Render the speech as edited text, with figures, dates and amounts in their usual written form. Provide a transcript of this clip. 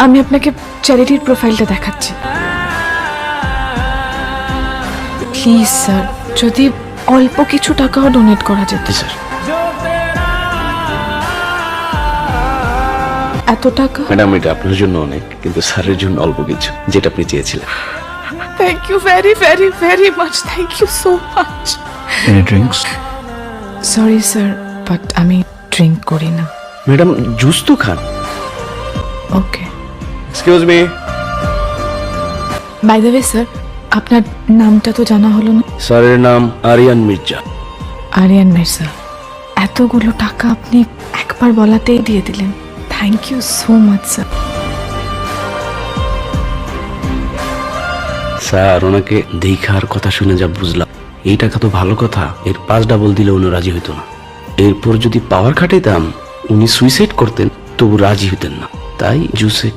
আমি আপনাকে চ্যারিটির প্রোফাইলটা দেখাচ্ছি। প্লিজ স্যার, যদি অল্প কিছু টাকাও ডোনেট করা যেত। স্যার এত টাকা? ম্যাডাম, এটা আপনার জন্য অনেক, কিন্তু স্যারের জন্য অল্প কিছু, যেটা আপনি চেয়েছিলেন। Thank you very very very much, thank you so much. Any drinks? Sorry sir, but আমি ড্রিঙ্ক করি না। ম্যাডাম, জুস তো খান। Okay. Excuse me. By the way sir, আপনার নামটা তো জানা হলো না। স্যারের নাম আরিয়ান মির্জা। আরিয়ান মির্জা। এতগুলো টাকা আপনি একবার বলাতেই দিয়ে দিলেন, thank you so much sir. Sir, ওনাকে দেখার কথা শুনে যা বুঝলাম, এই টাকা তো ভালো কথা, এর 5 ডাবল দিলে উনি রাজি হইতো না। এরপর যদি পাওয়ার খাটাইতাম, উনি সুইসাইড করতেন, তবু রাজি হইতেন না। তাই জুসে